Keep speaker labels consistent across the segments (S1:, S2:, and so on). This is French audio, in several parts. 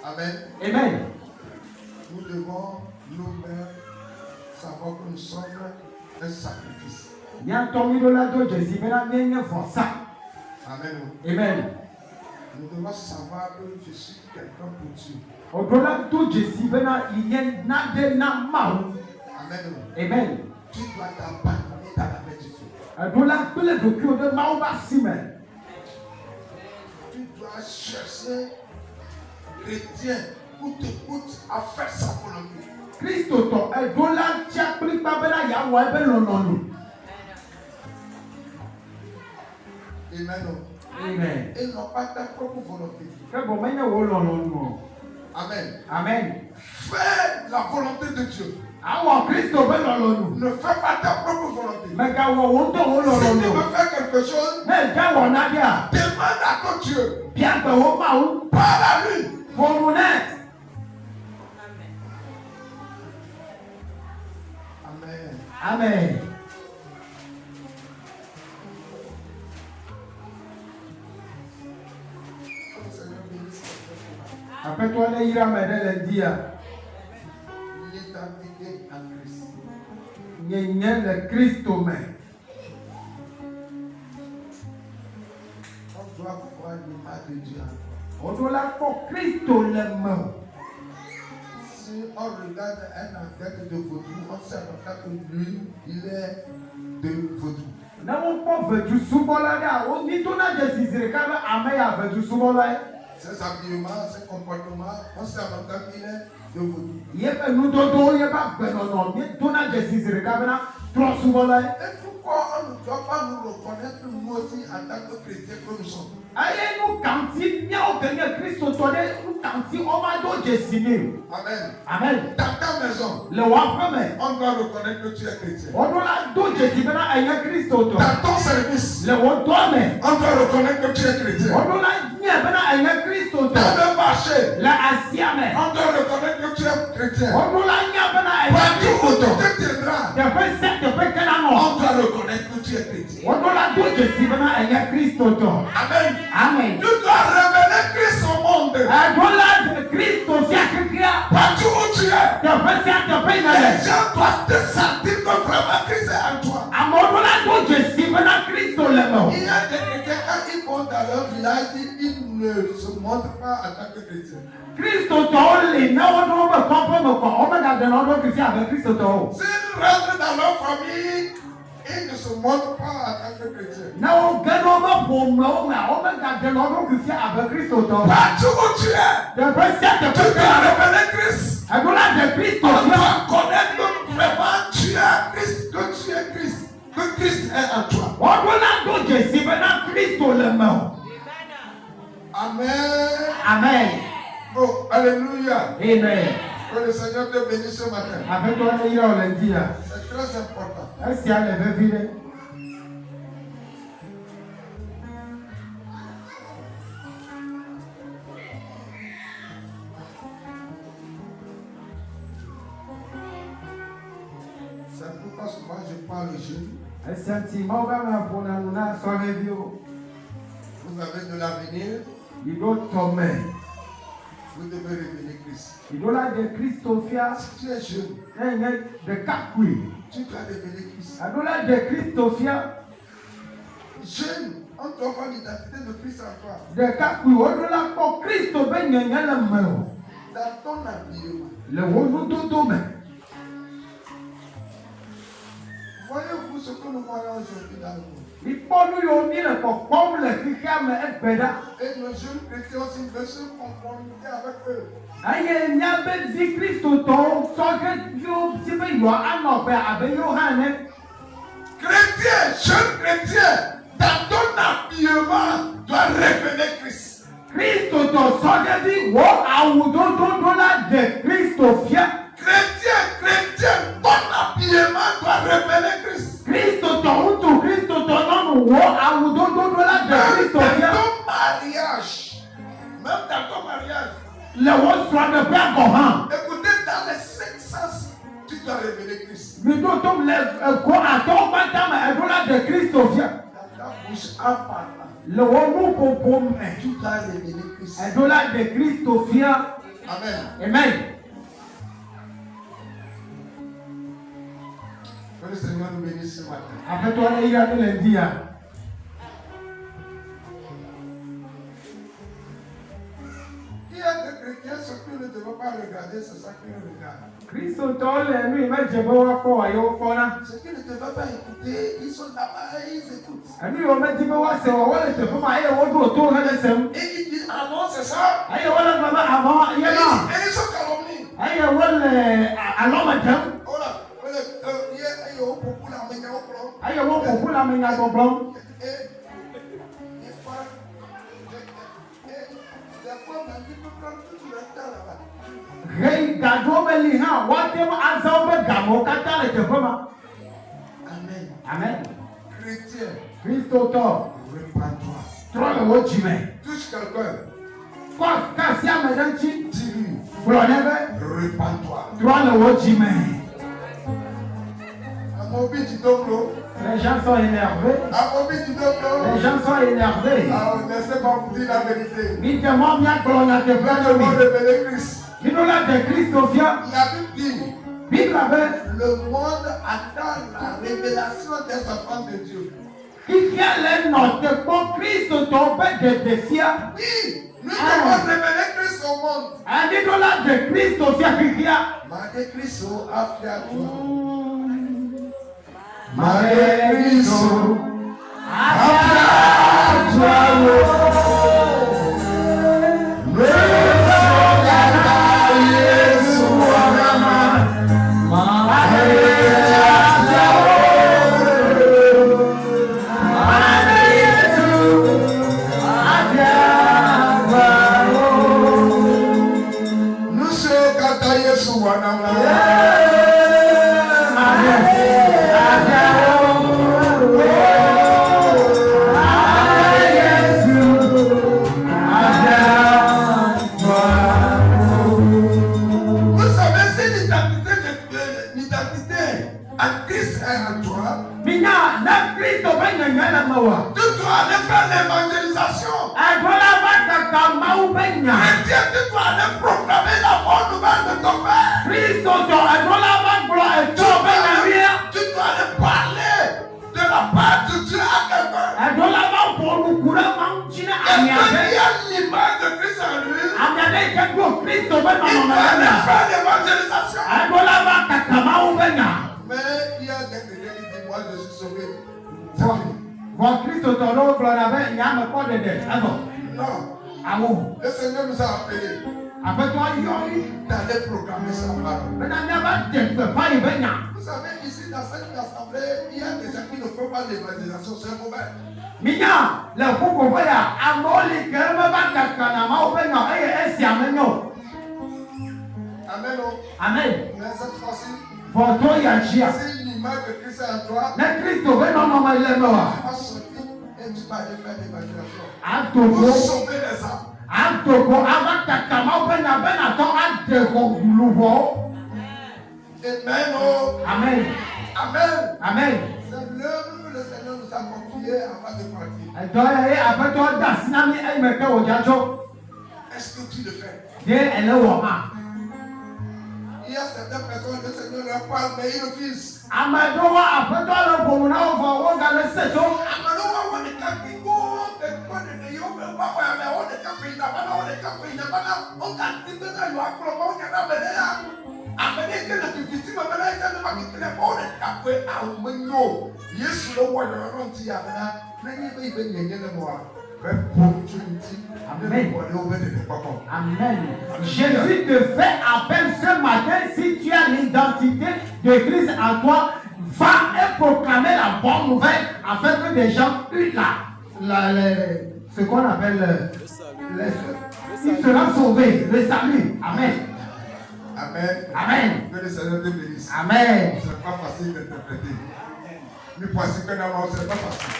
S1: Amen. Nous devons nous-mêmes savoir que nous sommes un sacrifice. Amen. Nous devons savoir que je suis quelqu'un pour Dieu. Amen. Tu dois t'abandonner dans la main de Dieu. Tu dois chercher chrétien pour t'écouter à faire sa volonté. Amen. Et non pas ta propre volonté. Amen. Fais la volonté de Dieu. Ne fais pas ta propre volonté. Si tu veux faire quelque chose, demande à ton Dieu. Parle à lui.
S2: Amen. Après toi, les ira m'aider les dire.
S1: L'identité en Christ.
S2: Il y a le Christ au main.
S1: On doit voir l'image de Dieu en toi.
S2: On doit la voir Christ au main.
S1: Si on regarde un enquête de vaudou, on sait que lui, il est de vaudou. Ses habillements, ses comportements, on sait qu'il est de vaudou. Et pourquoi on ne doit pas nous reconnaître nous aussi en tant que chrétiens que nous sommes? Amen. Dans ta maison, on doit reconnaître que tu es chrétien. Dans ton service, on doit reconnaître que tu es chrétien. Dans le marché, on doit reconnaître que tu es chrétien. Partout où tu te tiendras, on doit reconnaître que tu es chrétien. Amen. Tu dois révéler Christ au monde. Partout où tu es, les gens doivent te sentir que vraiment Christ est en toi. Il y a des chrétiens, quand ils vont dans leur village, ils ne se montrent pas en tant que chrétiens. S'ils rentrent dans leur famille, ils ne se montrent pas en tant que chrétiens. Partout où tu es, tu dois révéler Christ. On doit connaître que vraiment tu es Christ, que tu es Christ, que Christ est en toi. Amen. Oh, alléluia.
S2: Amen.
S1: Que le Seigneur te bénisse ce matin. C'est très important. C'est pourquoi souvent je parle aux jeunes. Vous avez de l'avenir. Vous devez révéler Christ. Si tu es jeune, tu dois révéler Christ. Jeune, on doit voir l'identité de Christ en toi. Dans ton habillement. Voyez-vous ce que nous voyons aujourd'hui dans le monde? Et nos jeunes chrétiens aussi veulent se conformer avec eux. Chrétien, jeune chrétien, dans ton habillement, doit révéler Christ. Chrétien, ton habillement doit révéler Christ. Dans ton mariage, écoutez, dans les 5 sens, tu dois révéler Christ. Dans ta bouche en parlant.
S2: Le woman popo me.
S1: Tu dois révéler Christ.
S2: Edola de Christo fia.
S1: Amen.
S2: Amen.
S1: Que le Seigneur nous bénisse ce matin.
S2: Après toi, il y a de lundi.
S1: Il y a des chrétiens, ce que ne devons pas regarder, c'est ça qu'ils regardent.
S2: Christo tole lui mais je vois quoi yo kona.
S1: Ce qu'ils ne devaient pas écouter, ils sont là-bas et ils écoutent.
S2: Lui on me dit me wa se wa le te fuma e wo do to na sem.
S1: Et ils disent ah non c'est ça.
S2: Ayo wala mama avant
S1: Et
S2: ya na.
S1: ils sont calomnies.
S2: Ayo wala aloma jam.
S1: Voilà. Il y a un beaucoup là, mais il y a un problème.
S2: Ayo wo popo la me nga problem. Rei gado beli ha wa te azao be gamo kata le te fuma.
S1: Amen.
S2: Amen.
S1: Chrétien,
S2: Christo to.
S1: repends-toi.
S2: Toi le wo jime.
S1: Touche quelqu'un.
S2: Quoi ka si amedanchi.
S1: Dis-lui,
S2: Blonebe.
S1: repends-toi.
S2: Toi le wo jime.
S1: À mon but du dobro.
S2: Les gens sont énervés.
S1: À mon but du dobro.
S2: Les gens sont énervés.
S1: Alors, laissez-moi vous dire la vérité.
S2: Dites-moi bien que l'on a des plans de
S1: Laissez-moi
S2: vie.
S1: révéler Christ.
S2: Il nous l'a de Christopher.
S1: La Bible dit,
S2: Bible avait.
S1: le monde attend la révélation des enfants de Dieu.
S2: Qui a les notes pour Christ tombé de défi.
S1: Oui, nous devons révéler Christ au monde.
S2: Un idole de Christopher qui a.
S1: Malgré Christ, afia toi.
S2: Malgré Christ, afia toi.
S1: Tu dois aller faire l'évangélisation. Chrétien, tu dois aller proclamer la bonne nouvelle de ton Père. Tu dois aller parler de la part de Dieu à quelqu'un. Quelqu'un qui a l'image de Christ en lui. Il doit aller faire l'évangélisation. Mais il y a des chrétiens qui disent moi je suis sauvé.
S2: Bon, Christ tolo glorave nyame ko dede.
S1: Non.
S2: Awo.
S1: Le Seigneur nous a appelés
S2: Après toi yori.
S1: d'aller proclamer sa parole.
S2: Maintenant n'aba de pas y benya.
S1: Vous savez, ici dans cette assemblée, il y a des gens qui ne font pas l'évangélisation, c'est mauvais.
S2: Minya, le koko boya amoli kerema bakakana ma obenya eye esi amenyo.
S1: Amen.
S2: Amen.
S1: Mais cette fois-ci,
S2: Photo ya chia.
S1: si l'image de Christ est en toi,
S2: Na Kristo be no mama ile mewa.
S1: tu vas sortir et tu vas aller faire l'évangélisation.
S2: Atoko.
S1: Pour sauver les âmes.
S2: Atoko abakaka ma obenya bena to ateko gulubo.
S1: Amen.
S2: Amen.
S1: Amen.
S2: Amen.
S1: C'est l'œuvre que le Seigneur nous a confiée avant de partir.
S2: Eto ye après toi dasinami e meke ojajo.
S1: Est-ce que tu le fais?
S2: De ele wo ma.
S1: Il y a certaines personnes, le Seigneur leur parle, mais ils refusent.
S2: Amadowa après toi le bomuna o fa wo ga le seto.
S1: Amalowa on est capingo, de yo, mais on est capina, on est capina, on capine dans le accro, on est capina. Après que la victime a mené à la famille, on est capé à Mengo. Yes, le roi de la Rontia, mais il va y venir le mois.
S2: Amen. Amen. Jésus te fait appel ce matin. Si tu as l'identité de Christ en toi, va et proclamer la bonne nouvelle afin que des gens puissent ce qu'on appelle ils seront sauvés, le salut. Amen.
S1: Amen.
S2: Amen.
S1: Que le Seigneur te bénisse.
S2: Amen.
S1: Ce n'est pas facile d'interpréter. Mais pour ce que nous avons, ce n'est pas facile.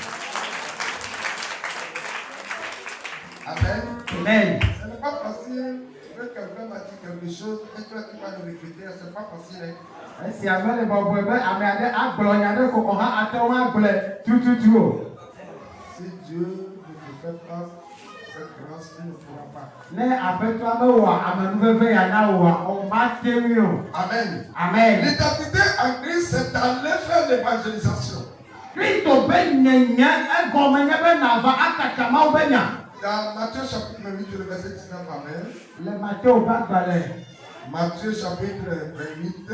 S1: Amen.
S2: Amen.
S1: Ce n'est pas facile que quelqu'un m'a dit quelque chose et toi tu vas le répéter. Ce n'est pas facile.
S2: Si avant les baboués, amène à glorifier qu'on a atteint un blé tout.
S1: Si Dieu ne te fait pas cette grâce, il ne pourra pas. Amen.
S2: Amen.
S1: L'identité en Christ, c'est d'aller faire l'évangélisation.
S2: Dans
S1: Matthieu chapitre 28, le verset 19, amen. Matthieu chapitre 28,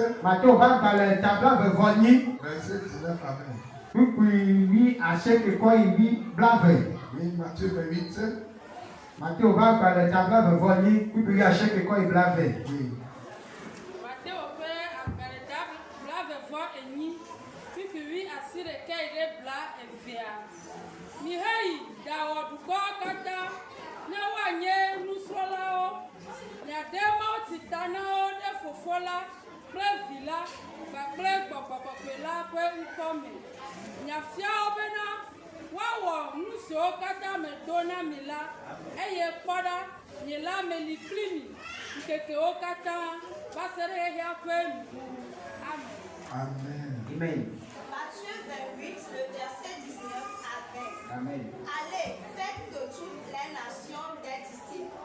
S1: verset 19, amen. Oui, Matthieu 28.
S2: Matthieu
S1: Amen.
S3: Matthieu 28, le verset 19 à 20.
S2: Amen.
S3: Allez, faites de toutes les nations des disciples,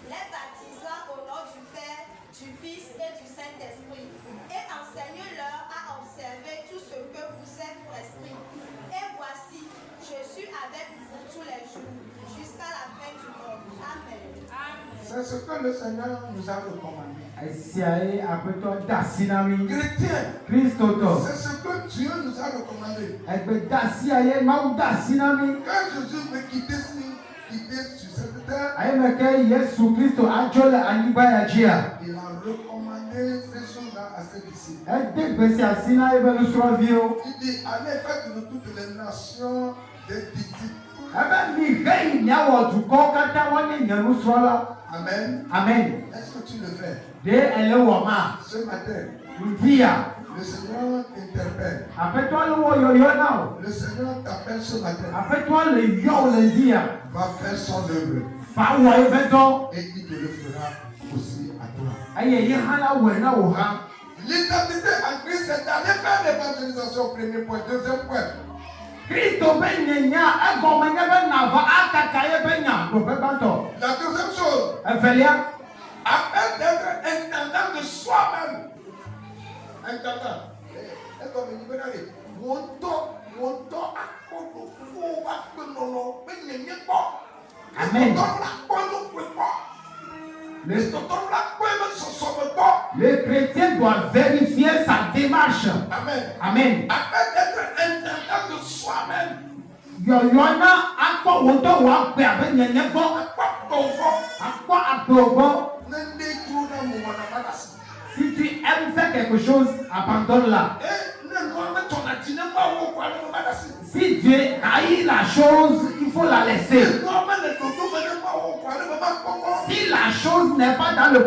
S3: les baptisant au nom du Père, du Fils et du Saint-Esprit, et enseignez-leur à observer tout ce que vous êtes prescrit. Et voici, je suis avec vous tous les jours, jusqu'à la fin du monde. Amen.
S1: C'est ce que le Seigneur nous a recommandé.
S2: Chrétien,
S1: c'est ce que Dieu nous a recommandé. Quand Jésus veut quitter sur cette terre, il a recommandé ces choses-là à ses disciples. Il dit, allez faire de toutes les nations des disciples. Amen.
S2: Amen.
S1: Est-ce que tu le fais? Ce matin, le Seigneur t'interpelle. Le Seigneur t'appelle ce matin. Va faire son œuvre. Et il te le fera aussi à toi. L'identité en Christ, c'est d'aller faire l'évangélisation. Premier point. Deuxième point. La deuxième chose, afin d'être intendant de soi-même. Intendant.
S2: Amen. Le chrétien doit vérifier sa démarche.
S1: Amen.
S2: Amen.
S1: Afin d'être intendant de soi-même.
S2: Si tu aimes faire quelque chose, abandonne-la. Si Dieu haït la chose, il faut la laisser. Si la chose n'est pas dans le